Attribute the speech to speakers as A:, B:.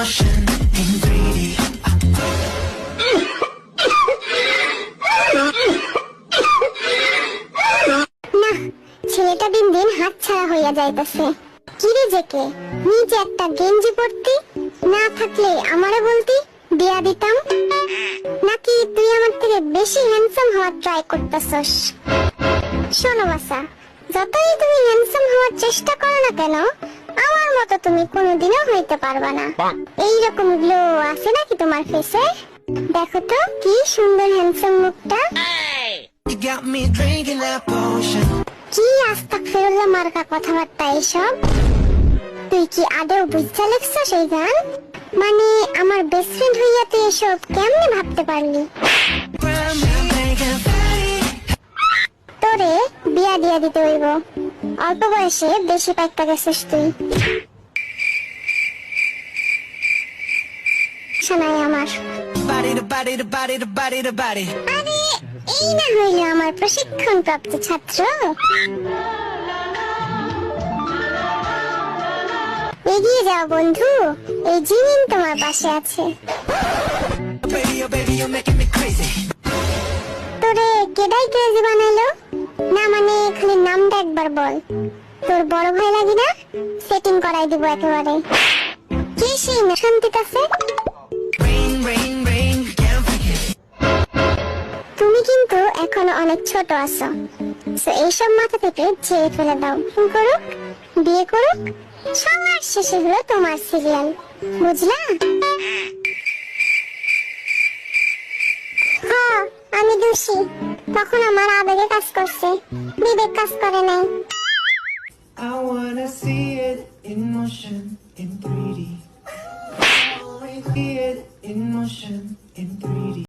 A: motion in 3D.
B: না, ছেলেটা দিন দিন হাতছাড়া হইয়া যাইতেছে। কিরে জেকে, নিজে একটা গেঞ্জি পরতি, না থাকলে আমারে বলতি, দিয়া দিতাম। নাকি তুই আমার থেকে বেশি হ্যান্ডসাম হওয়ার ট্রাই করতেছস? শোনো বাসা, যতই তুমি হ্যান্ডসাম হওয়ার চেষ্টা করো না কেন, আমার মতো তুমি কোনোদিনও হইতে পারবা না। এইরকম গ্লো আছে নাকি তোমার ফেসে? দেখো তো কি সুন্দর হ্যান্ডসাম মুখটা।
A: You got me drinking that potion.
B: কি আস্তাগফিরুল্লাহ মার্কা কথাবার্তা এসব? তুই কি আদৌ বুঝতে লেগছ সেই গান? মানে আমার বেস্ট ফ্রেন্ড হইয়া তুই এসব কেমনে ভাবতে পারলি? তোরে বিয়া দিয়া দিতে হইব, অল্প বয়সে বেশি পাইকা গেছিস তুই। শোনাই আমার
A: Body to body to body to body to body.
B: আরে এই না হইল আমার প্রশিক্ষণ প্রাপ্ত ছাত্র। এগিয়ে যাও বন্ধু, এই জিনিন তোমার পাশে আছে।
A: Baby, oh baby, you're making me crazy.
B: তোরে কেডাই ক্রেজি বানাইলো? না মানে খালি নামটা একবার বল। তোর বড় ভাই লাগি না? সেটিং করাই দিব একেবারে। কি সেই শান্তিতে আছে?
A: Rain, rain, rain, can't fake it.
B: তুমি কিন্তু এখনো অনেক ছোট আছো, তো এইসব মাথা থেকে ঝেড়ে ফেলে দাও। করুক, বিয়ে করুক, সবার শেষে হলো তোমার সিরিয়াল, বুঝলা? হ্যাঁ, আমি দোষী। তখন আমার আবেগে কাজ করছে, বিবেক কাজ করে নাই।
A: I wanna see it in motion in 3D. See it in motion in 3D.